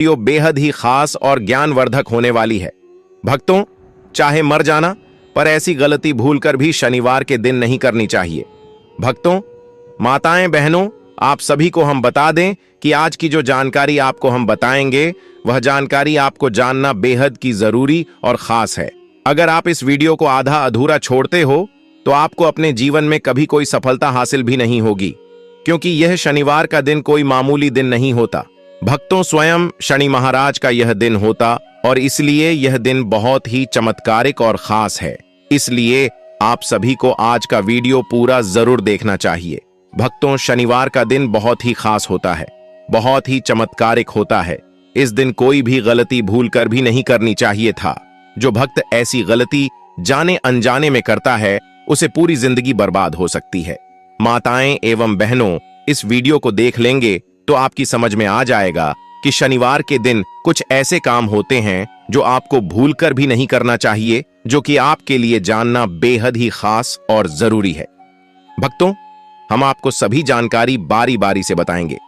Video बेहद ही खास और ज्ञानवर्धक होने वाली है। भक्तों, चाहे मर जाना, पर ऐसी गलती भूलकर भी शनिवार के दिन नहीं करनी चाहिए। भक्तों, माताएं, बहनों, आप सभी को हम बता दें कि आज की जो जानकारी आपको हम बताएंगे, वह जानकारी आपको जानना बेहद की जरूरी और खास है। अगर आप इस वीडियो को आधा अधूरा छोड़ते हो तो आपको अपने जीवन में कभी कोई सफलता हासिल भी नहीं होगी, क्योंकि यह शनिवार का दिन कोई मामूली दिन नहीं होता। भक्तों, स्वयं शनि महाराज का यह दिन होता और इसलिए यह दिन बहुत ही चमत्कारिक और खास है। इसलिए आप सभी को आज का वीडियो पूरा जरूर देखना चाहिए। भक्तों, शनिवार का दिन बहुत ही खास होता है, बहुत ही चमत्कारिक होता है। इस दिन कोई भी गलती भूलकर भी नहीं करनी चाहिए था। जो भक्त ऐसी गलती जाने अनजाने में करता है, उसे पूरी जिंदगी बर्बाद हो सकती है। माताएं एवं बहनों, इस वीडियो को देख लेंगे तो आपकी समझ में आ जाएगा कि शनिवार के दिन कुछ ऐसे काम होते हैं जो आपको भूलकर भी नहीं करना चाहिए, जो कि आपके लिए जानना बेहद ही खास और जरूरी है। भक्तों, हम आपको सभी जानकारी बारी बारी से बताएंगे,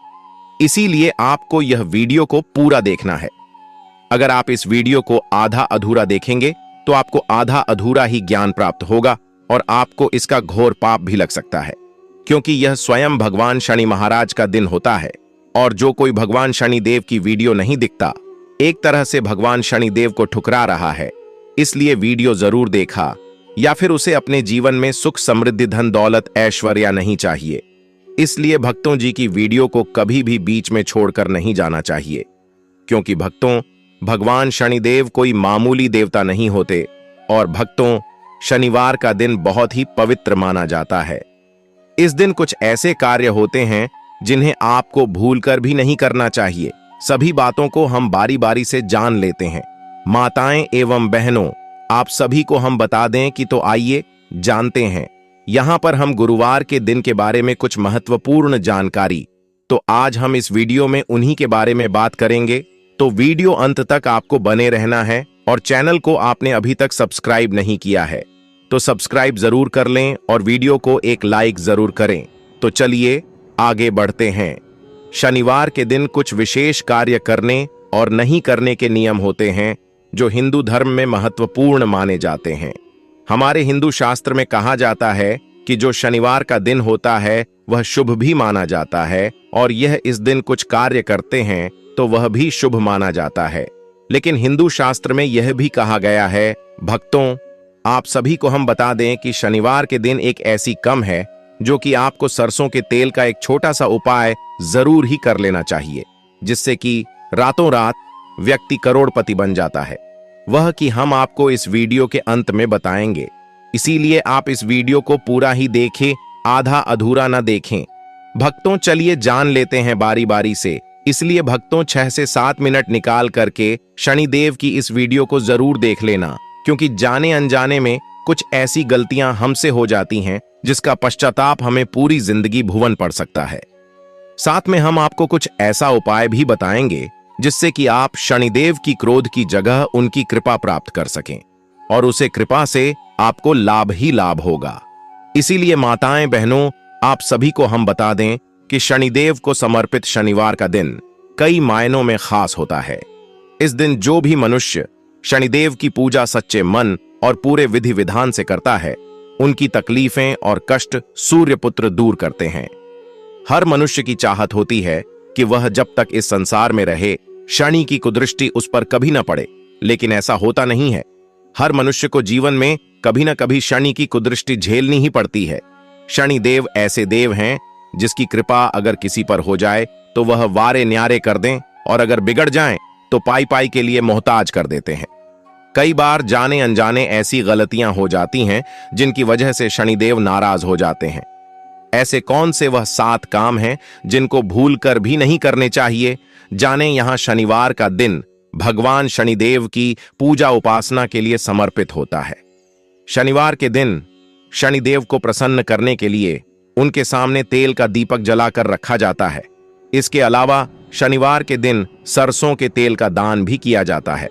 इसीलिए आपको यह वीडियो को पूरा देखना है। अगर आप इस वीडियो को आधा अधूरा देखेंगे तो आपको आधा अधूरा ही ज्ञान प्राप्त होगा और आपको इसका घोर पाप भी लग सकता है, क्योंकि यह स्वयं भगवान शनि महाराज का दिन होता है। और जो कोई भगवान शनिदेव की वीडियो नहीं दिखता, एक तरह से भगवान शनिदेव को ठुकरा रहा है। इसलिए वीडियो जरूर देखा, या फिर उसे अपने जीवन में सुख समृद्धि धन दौलत ऐश्वर्या नहीं चाहिए। इसलिए भक्तों जी की वीडियो को कभी भी बीच में छोड़कर नहीं जाना चाहिए, क्योंकि भक्तों, भगवान शनिदेव कोई मामूली देवता नहीं होते और भक्तों, शनिवार का दिन बहुत ही पवित्र माना जाता है। इस दिन कुछ ऐसे कार्य होते हैं जिन्हें आपको भूलकर भी नहीं करना चाहिए। सभी बातों को हम बारी बारी से जान लेते हैं। माताएं एवं बहनों, आप सभी को हम बता दें कि तो आइए जानते हैं। यहां पर हम गुरुवार के दिन के बारे में कुछ महत्वपूर्ण जानकारी, तो आज हम इस वीडियो में उन्हीं के बारे में बात करेंगे। तो वीडियो अंत तक आपको बने रहना है और चैनल को आपने अभी तक सब्सक्राइब नहीं किया है तो सब्सक्राइब जरूर कर लें और वीडियो को एक लाइक जरूर करें। तो चलिए आगे बढ़ते हैं। शनिवार के दिन कुछ विशेष कार्य करने और नहीं करने के नियम होते हैं जो हिंदू धर्म में महत्वपूर्ण माने जाते हैं। हमारे हिंदू शास्त्र में कहा जाता है कि जो शनिवार का दिन होता है वह शुभ भी माना जाता है, और यह इस दिन कुछ कार्य करते हैं तो वह भी शुभ माना जाता है। लेकिन हिंदू शास्त्र में यह भी कहा गया है, भक्तों, आप सभी को हम बता दें कि शनिवार के दिन एक ऐसी कम है जो कि आपको सरसों के तेल का एक छोटा सा उपाय जरूर ही कर लेना चाहिए, जिससे कि रातों रात व्यक्ति करोड़पति बन जाता है। वह कि हम आपको इस वीडियो के अंत में बताएंगे, इसीलिए आप इस वीडियो को पूरा ही देखें, आधा अधूरा ना देखें। भक्तों, चलिए जान लेते हैं बारी बारी से। इसलिए भक्तों, 6 से 7 मिनट निकाल करके शनिदेव की इस वीडियो को जरूर देख लेना, क्योंकि जाने अनजाने में कुछ ऐसी गलतियां हमसे हो जाती हैं जिसका पश्चाताप हमें पूरी जिंदगी भुवन पड़ सकता है। साथ में हम आपको कुछ ऐसा उपाय भी बताएंगे जिससे कि आप शनिदेव की क्रोध की जगह उनकी कृपा प्राप्त कर सकें, और उसे कृपा से आपको लाभ ही लाभ होगा। इसीलिए माताएं, बहनों, आप सभी को हम बता दें कि शनिदेव को समर्पित शनिवार का दिन कई मायनों में खास होता है। इस दिन जो भी मनुष्य शनिदेव की पूजा सच्चे मन और पूरे विधि विधान से करता है, उनकी तकलीफें और कष्ट सूर्यपुत्र दूर करते हैं। हर मनुष्य की चाहत होती है कि वह जब तक इस संसार में रहे, शनि की कुदृष्टि उस पर कभी न पड़े, लेकिन ऐसा होता नहीं है। हर मनुष्य को जीवन में कभी न कभी शनि की कुदृष्टि झेलनी ही पड़ती है। शनि देव ऐसे देव हैं जिसकी कृपा अगर किसी पर हो जाए तो वह वारे न्यारे कर दें, और अगर बिगड़ जाएं तो पाई पाई के लिए मोहताज कर देते हैं। कई बार जाने अनजाने ऐसी गलतियां हो जाती हैं जिनकी वजह से शनिदेव नाराज हो जाते हैं। ऐसे कौन से वह 7 काम हैं जिनको भूलकर भी नहीं करने चाहिए? जाने यहां शनिवार का दिन भगवान शनिदेव की पूजा उपासना के लिए समर्पित होता है। शनिवार के दिन शनिदेव को प्रसन्न करने के लिए उनके सामने तेल का दीपक जलाकर रखा जाता है। इसके अलावा शनिवार के दिन सरसों के तेल का दान भी किया जाता है।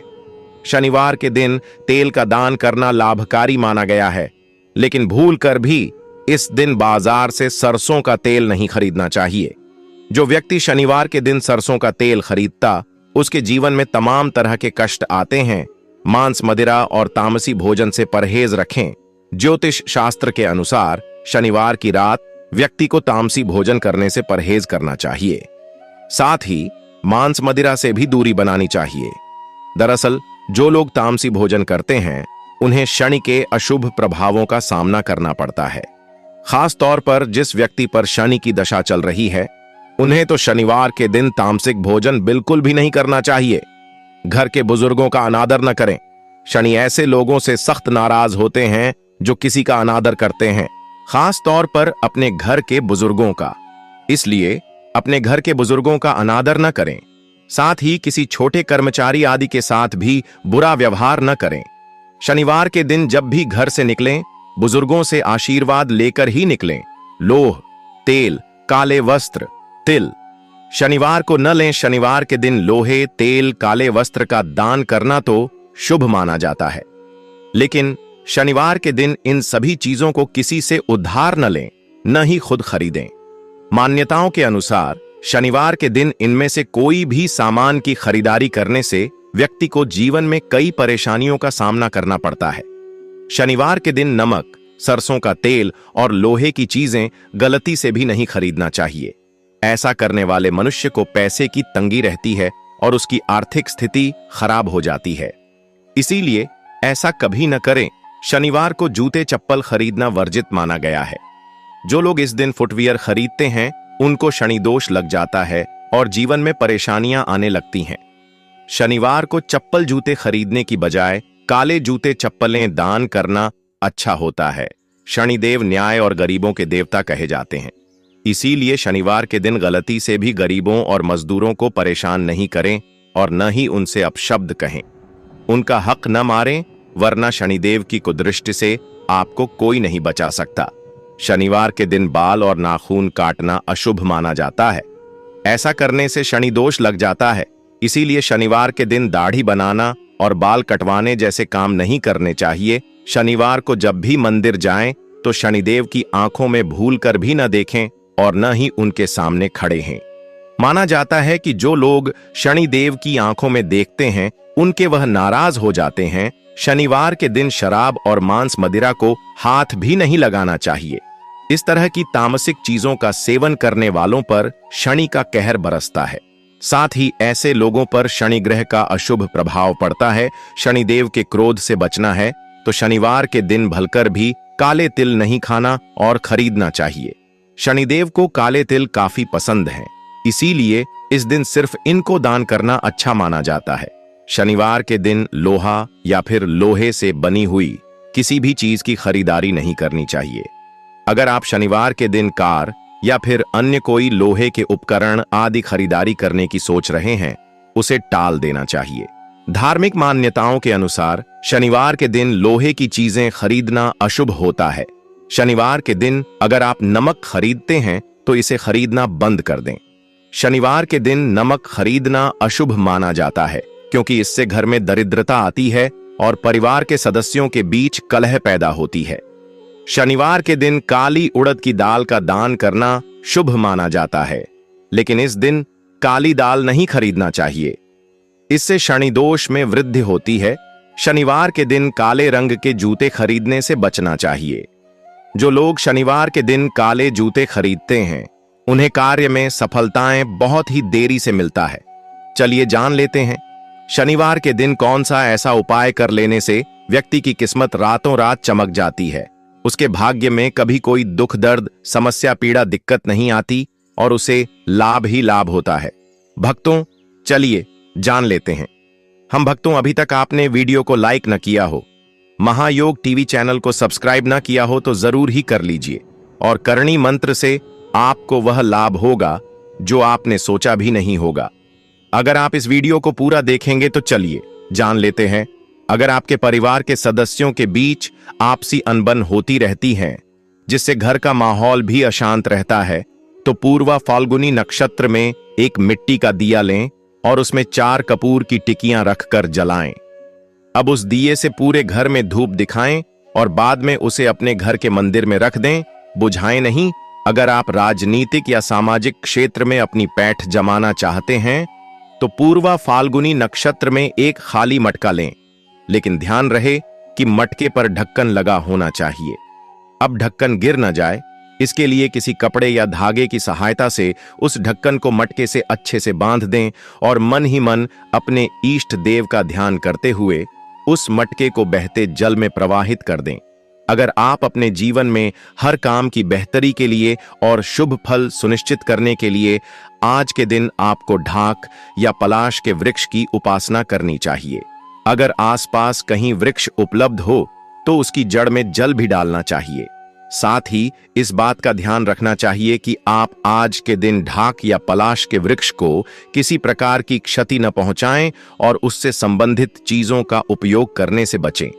शनिवार के दिन तेल का दान करना लाभकारी माना गया है, लेकिन भूलकर भी इस दिन बाजार से सरसों का तेल नहीं खरीदना चाहिए। जो व्यक्ति शनिवार के दिन सरसों का तेल खरीदता उसके जीवन में तमाम तरह के कष्ट आते हैं। मांस, मदिरा और तामसी भोजन से परहेज रखें। ज्योतिष शास्त्र के अनुसार शनिवार की रात व्यक्ति को तामसी भोजन करने से परहेज करना चाहिए। साथ ही मांस, मदिरा से भी दूरी बनानी चाहिए। दरअसल जो लोग तामसी भोजन करते हैं उन्हें शनि के अशुभ प्रभावों का सामना करना पड़ता है। खास तौर पर जिस व्यक्ति पर शनि की दशा चल रही है उन्हें तो शनिवार के दिन तामसिक भोजन बिल्कुल भी नहीं करना चाहिए। घर के बुजुर्गों का अनादर न करें। शनि ऐसे लोगों से सख्त नाराज होते हैं जो किसी का अनादर करते हैं, खास तौर पर अपने घर के बुजुर्गों का। इसलिए अपने घर के बुजुर्गों का अनादर न करें। साथ ही किसी छोटे कर्मचारी आदि के साथ भी बुरा व्यवहार न करें। शनिवार के दिन जब भी घर से निकलें, बुजुर्गों से आशीर्वाद लेकर ही निकलें। लोह, तेल, काले वस्त्र, तिल शनिवार को न लें। शनिवार के दिन लोहे, तेल, काले वस्त्र का दान करना तो शुभ माना जाता है, लेकिन शनिवार के दिन इन सभी चीजों को किसी से उधार न लें, न ही खुद खरीदें। मान्यताओं के अनुसार शनिवार के दिन इनमें से कोई भी सामान की खरीदारी करने से व्यक्ति को जीवन में कई परेशानियों का सामना करना पड़ता है। शनिवार के दिन नमक, सरसों का तेल और लोहे की चीजें गलती से भी नहीं खरीदना चाहिए। ऐसा करने वाले मनुष्य को पैसे की तंगी रहती है और उसकी आर्थिक स्थिति खराब हो जाती है। इसीलिए ऐसा कभी न करें। शनिवार को जूते चप्पल खरीदना वर्जित माना गया है। जो लोग इस दिन फुटवियर खरीदते हैं उनको शनि दोष लग जाता है और जीवन में परेशानियां आने लगती हैं। शनिवार को चप्पल जूते खरीदने की बजाय काले जूते चप्पलें दान करना अच्छा होता है। शनिदेव न्याय और गरीबों के देवता कहे जाते हैं। इसीलिए शनिवार के दिन गलती से भी गरीबों और मजदूरों को परेशान नहीं करें और न ही उनसे अपशब्द कहें। उनका हक न मारें, वरना शनिदेव की कुदृष्टि से आपको कोई नहीं बचा सकता। शनिवार के दिन बाल और नाखून काटना अशुभ माना जाता है। ऐसा करने से शनि दोष लग जाता है। इसीलिए शनिवार के दिन दाढ़ी बनाना और बाल कटवाने जैसे काम नहीं करने चाहिए। शनिवार को जब भी मंदिर जाएं तो शनिदेव की आंखों में भूल कर भी न देखें और न ही उनके सामने खड़े हैं। माना जाता है कि जो लोग शनिदेव की आंखों में देखते हैं उनके वह नाराज हो जाते हैं। शनिवार के दिन शराब और मांस, मदिरा को हाथ भी नहीं लगाना चाहिए। इस तरह की तामसिक चीजों का सेवन करने वालों पर शनि का कहर बरसता है। साथ ही ऐसे लोगों पर शनि ग्रह का अशुभ प्रभाव पड़ता है। शनिदेव के क्रोध से बचना है तो शनिवार के दिन भलकर भी काले तिल नहीं खाना और खरीदना चाहिए। शनिदेव को काले तिल काफी पसंद हैं, इसीलिए इस दिन सिर्फ इनको दान करना अच्छा माना जाता है। शनिवार के दिन लोहा या फिर लोहे से बनी हुई किसी भी चीज की खरीदारी नहीं करनी चाहिए। अगर आप शनिवार के दिन कार या फिर अन्य कोई लोहे के उपकरण आदि खरीदारी करने की सोच रहे हैं, उसे टाल देना चाहिए। धार्मिक मान्यताओं के अनुसार शनिवार के दिन लोहे की चीजें खरीदना अशुभ होता है। शनिवार के दिन अगर आप नमक खरीदते हैं तो इसे खरीदना बंद कर दें। शनिवार के दिन नमक खरीदना अशुभ माना जाता है, क्योंकि इससे घर में दरिद्रता आती है और परिवार के सदस्यों के बीच कलह पैदा होती है। शनिवार के दिन काली उड़द की दाल का दान करना शुभ माना जाता है, लेकिन इस दिन काली दाल नहीं खरीदना चाहिए। इससे शनि दोष में वृद्धि होती है। शनिवार के दिन काले रंग के जूते खरीदने से बचना चाहिए। जो लोग शनिवार के दिन काले जूते खरीदते हैं उन्हें कार्य में सफलताएं बहुत ही देरी से मिलता है। चलिए जान लेते हैं शनिवार के दिन कौन सा ऐसा उपाय कर लेने से व्यक्ति की किस्मत रातों रात चमक जाती है। उसके भाग्य में कभी कोई दुख, दर्द, समस्या, पीड़ा, दिक्कत नहीं आती और उसे लाभ ही लाभ होता है। भक्तों, चलिए जान लेते हैं। हम भक्तों, अभी तक आपने वीडियो को लाइक न किया हो, महायोग टीवी चैनल को सब्सक्राइब न किया हो तो जरूर ही कर लीजिए और करणी मंत्र से आपको वह लाभ होगा जो आपने सोचा भी नहीं होगा। अगर आप इस वीडियो को पूरा देखेंगे तो चलिए जान लेते हैं। अगर आपके परिवार के सदस्यों के बीच आपसी अनबन होती रहती है जिससे घर का माहौल भी अशांत रहता है, तो पूर्वा फाल्गुनी नक्षत्र में एक मिट्टी का दिया लें और उसमें 4 कपूर की टिकियां रखकर जलाएं। अब उस दिए से पूरे घर में धूप दिखाएं और बाद में उसे अपने घर के मंदिर में रख दें, बुझाएं नहीं। अगर आप राजनीतिक या सामाजिक क्षेत्र में अपनी पैठ जमाना चाहते हैं तो पूर्वा फाल्गुनी नक्षत्र में एक खाली मटका लें, लेकिन ध्यान रहे कि मटके पर ढक्कन लगा होना चाहिए। अब ढक्कन गिर न जाए, इसके लिए किसी कपड़े या धागे की सहायता से उस ढक्कन को मटके से अच्छे से बांध दें और मन ही मन अपने इष्ट देव का ध्यान करते हुए उस मटके को बहते जल में प्रवाहित कर दें। अगर आप अपने जीवन में हर काम की बेहतरी के लिए और शुभ फल सुनिश्चित करने के लिए आज के दिन आपको ढाक या पलाश के वृक्ष की उपासना करनी चाहिए। अगर आसपास कहीं वृक्ष उपलब्ध हो तो उसकी जड़ में जल भी डालना चाहिए। साथ ही इस बात का ध्यान रखना चाहिए कि आप आज के दिन ढाक या पलाश के वृक्ष को किसी प्रकार की क्षति न पहुंचाएं और उससे संबंधित चीजों का उपयोग करने से बचें।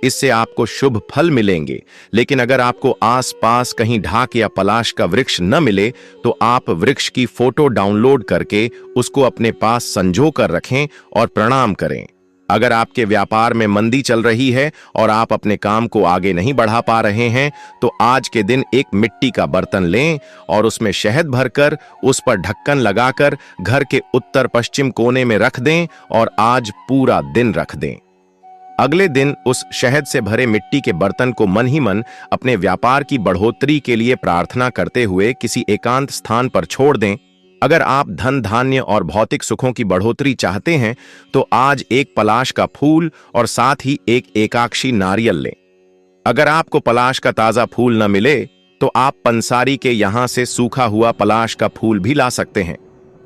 इससे आपको शुभ फल मिलेंगे। लेकिन अगर आपको आसपास कहीं ढाक या पलाश का वृक्ष न मिले तो आप वृक्ष की फोटो डाउनलोड करके उसको अपने पास संजो कर रखें और प्रणाम करें। अगर आपके व्यापार में मंदी चल रही है और आप अपने काम को आगे नहीं बढ़ा पा रहे हैं तो आज के दिन एक मिट्टी का बर्तन लें और उसमें शहद भरकर उस पर ढक्कन लगाकर घर के उत्तर पश्चिम कोने में रख दें और आज पूरा दिन रख दें। अगले दिन उस शहद से भरे मिट्टी के बर्तन को मन ही मन अपने व्यापार की बढ़ोतरी के लिए प्रार्थना करते हुए किसी एकांत स्थान पर छोड़ दें। अगर आप धन धान्य और भौतिक सुखों की बढ़ोतरी चाहते हैं तो आज एक पलाश का फूल और साथ ही एक एकाक्षी नारियल लें। अगर आपको पलाश का ताजा फूल न मिले तो आप पंसारी के यहां से सूखा हुआ पलाश का फूल भी ला सकते हैं,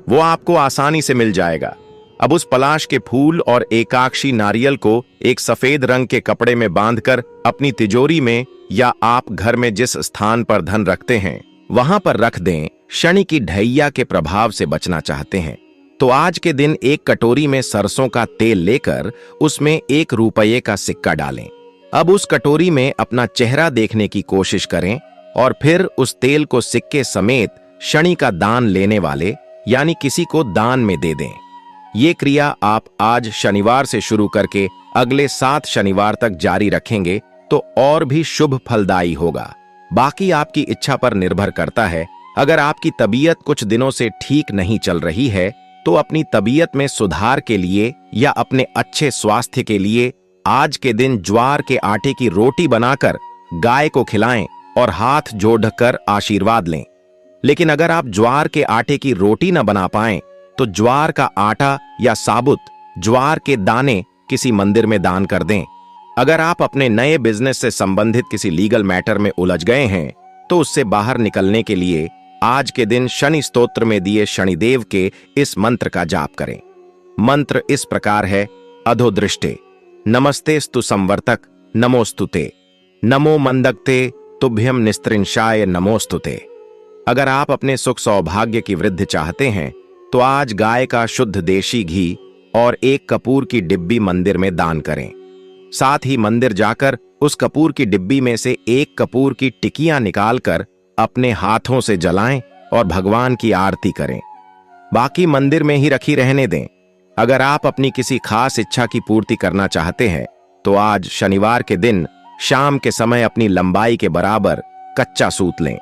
वो आपको आसानी से मिल जाएगा। अब उस पलाश के फूल और एकाक्षी नारियल को एक सफेद रंग के कपड़े में बांधकर अपनी तिजोरी में या आप घर में जिस स्थान पर धन रखते हैं वहां पर रख दें। शनि की ढैया के प्रभाव से बचना चाहते हैं तो आज के दिन एक कटोरी में सरसों का तेल लेकर उसमें 1 रुपये का सिक्का डालें। अब उस कटोरी में अपना चेहरा देखने की कोशिश करें और फिर उस तेल को सिक्के समेत शनि का दान लेने वाले यानी किसी को दान में दे दें। ये क्रिया आप आज शनिवार से शुरू करके अगले 7 शनिवार तक जारी रखेंगे तो और भी शुभ फलदायी होगा। बाकी आपकी इच्छा पर निर्भर करता है। अगर आपकी तबीयत कुछ दिनों से ठीक नहीं चल रही है तो अपनी तबीयत में सुधार के लिए या अपने अच्छे स्वास्थ्य के लिए आज के दिन ज्वार के आटे की रोटी बनाकर गाय को खिलाएं और हाथ जोड़कर आशीर्वाद लें। लेकिन अगर आप ज्वार के आटे की रोटी न बना पाएं तो ज्वार का आटा या साबुत ज्वार के दाने किसी मंदिर में दान कर दें। अगर आप अपने नए बिजनेस से संबंधित किसी लीगल मैटर में उलझ गए हैं तो उससे बाहर निकलने के लिए आज के दिन शनि स्तोत्र में दिए शनिदेव के इस मंत्र का जाप करें। मंत्र इस प्रकार है: अधोदृष्टे नमस्तेस्तु संवर्तक नमोस्तुते, नमो मंदक्ते तुभ्यम निस्त्रिंशाय नमोस्तुते। अगर आप अपने सुख सौभाग्य की वृद्धि चाहते हैं तो आज गाय का शुद्ध देशी घी और 1 कपूर की डिब्बी मंदिर में दान करें। साथ ही मंदिर जाकर उस कपूर की डिब्बी में से 1 कपूर की टिकियां निकालकर अपने हाथों से जलाएं और भगवान की आरती करें। बाकी मंदिर में ही रखी रहने दें। अगर आप अपनी किसी खास इच्छा की पूर्ति करना चाहते हैं तो आज शनिवार के दिन शाम के समय अपनी लंबाई के बराबर कच्चा सूत लें।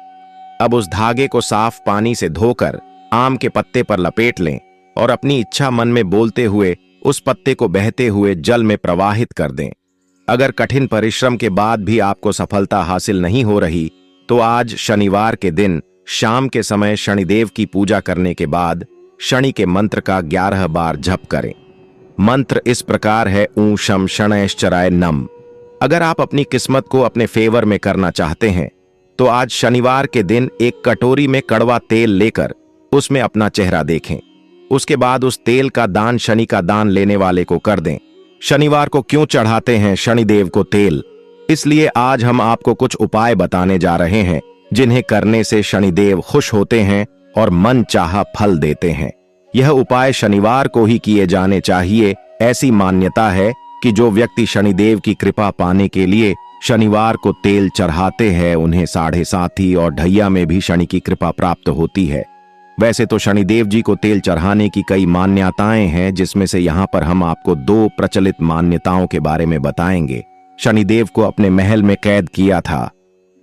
अब उस धागे को साफ पानी से धोकर आम के पत्ते पर लपेट लें और अपनी इच्छा मन में बोलते हुए उस पत्ते को बहते हुए जल में प्रवाहित कर दें। अगर कठिन परिश्रम के बाद भी आपको सफलता हासिल नहीं हो रही तो आज शनिवार के दिन शाम के समय शनिदेव की पूजा करने के बाद शनि के मंत्र का 11 बार जप करें। मंत्र इस प्रकार है: ऊं शम शनैश्चराय नम। अगर आप अपनी किस्मत को अपने फेवर में करना चाहते हैं तो आज शनिवार के दिन एक कटोरी में कड़वा तेल लेकर उसमें अपना चेहरा देखें। उसके बाद उस तेल का दान शनि का दान लेने वाले को कर दें। शनिवार को क्यों चढ़ाते हैं शनिदेव को तेल? इसलिए आज हम आपको कुछ उपाय बताने जा रहे हैं जिन्हें करने से शनिदेव खुश होते हैं और मन चाहा फल देते हैं। यह उपाय शनिवार को ही किए जाने चाहिए। ऐसी मान्यता है कि जो व्यक्ति शनिदेव की कृपा पाने के लिए शनिवार को तेल चढ़ाते हैं उन्हें 7.5 और ढैया में भी शनि की कृपा प्राप्त होती है। वैसे तो शनिदेव जी को तेल चढ़ाने की कई मान्यताएं हैं, जिसमें से यहाँ पर हम आपको 2 प्रचलित मान्यताओं के बारे में बताएंगे। शनिदेव को अपने महल में कैद किया था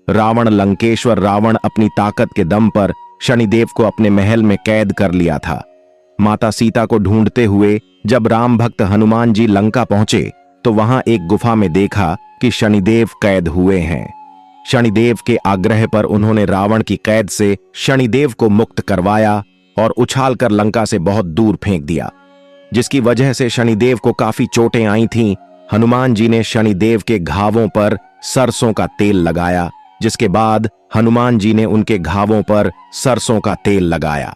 रावण। लंकेश्वर रावण अपनी ताकत के दम पर शनिदेव को अपने महल में कैद कर लिया था। माता सीता को ढूंढते हुए जब राम भक्त हनुमान जी लंका पहुंचे तो वहां एक गुफा में देखा कि शनिदेव कैद हुए हैं। शनिदेव के आग्रह पर उन्होंने रावण की कैद से शनिदेव को मुक्त करवाया और उछालकर लंका से बहुत दूर फेंक दिया, जिसकी वजह से शनिदेव को काफी चोटें आई थीं। हनुमान जी ने शनिदेव के घावों पर सरसों का तेल लगाया, जिसके बाद हनुमान जी ने उनके घावों पर सरसों का तेल लगाया।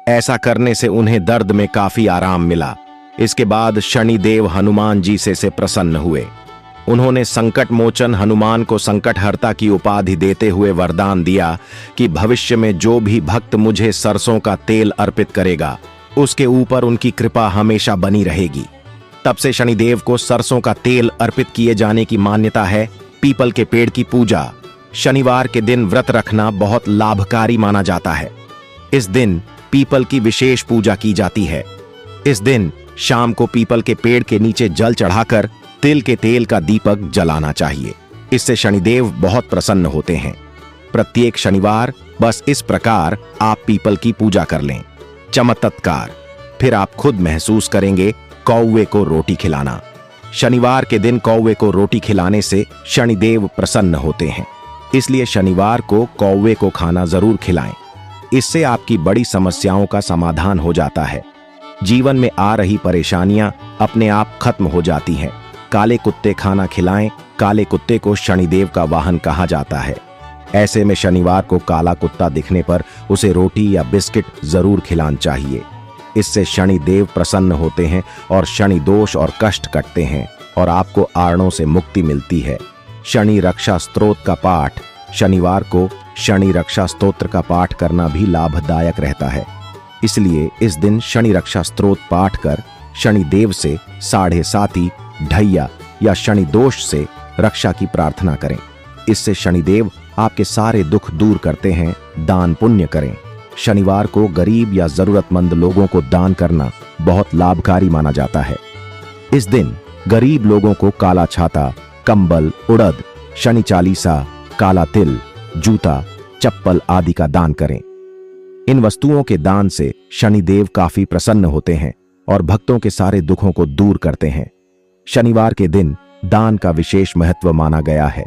ऐसा करने से उन्हें दर्द में काफी आराम मिला। इसके बाद शनिदेव हनुमान जी से प्रसन्न हुए। उन्होंने संकट मोचन हनुमान को संकटहर्ता की उपाधि देते हुए वरदान दिया कि भविष्य में जो भी भक्त मुझे सरसों का तेल अर्पित करेगा उसके ऊपर उनकी कृपा हमेशा बनी रहेगी। तब से शनिदेव को सरसों का तेल अर्पित किए जाने की मान्यता है। पीपल के पेड़ की पूजा। शनिवार के दिन व्रत रखना बहुत लाभकारी माना जाता है। इस दिन पीपल की विशेष पूजा की जाती है। इस दिन शाम को पीपल के पेड़ के नीचे जल चढ़ाकर तिल के तेल का दीपक जलाना चाहिए। इससे शनिदेव बहुत प्रसन्न होते हैं। प्रत्येक शनिवार बस इस प्रकार आप पीपल की पूजा कर लें। चमत्कार, फिर आप खुद महसूस करेंगे कौवे को रोटी खिलाना। शनिवार के दिन कौवे को रोटी खिलाने से शनिदेव प्रसन्न होते हैं, इसलिए शनिवार को कौवे को खाना जरूर खिलाएं। इससे आपकी बड़ी समस्याओं का समाधान हो जाता है। जीवन में आ रही परेशानियां अपने आप खत्म हो जाती हैं। काले कुत्ते खाना खिलाएं। काले कुत्ते को शनिदेव का वाहन कहा जाता है। ऐसे में शनिवार को काला कुत्ता दिखने पर उसे रोटी या बिस्किट जरूर खिलाना चाहिए। इससे शनिदेव प्रसन्न होते हैं और शनि दोष और कष्ट कटते हैं और आपको आड़नों से मुक्ति मिलती है। शनि रक्षा स्तोत्र का पाठ। शनिवार को शनि रक्षा स्तोत्र का पाठ करना भी लाभदायक रहता है, इसलिए इस दिन शनि रक्षा स्तोत्र पाठ कर शनिदेव से साढ़े साती, ढैया या शनि दोष से रक्षा की प्रार्थना करें। इससे शनिदेव आपके सारे दुख दूर करते हैं। दान पुण्य करें। शनिवार को गरीब या जरूरतमंद लोगों को दान करना बहुत लाभकारी माना जाता है। इस दिन गरीब लोगों को काला छाता, कंबल, उड़द, शनि चालीसा, काला तिल, जूता, चप्पल आदि का दान करें। इन वस्तुओं के दान से शनिदेव काफी प्रसन्न होते हैं और भक्तों के सारे दुखों को दूर करते हैं। शनिवार के दिन दान का विशेष महत्व माना गया है।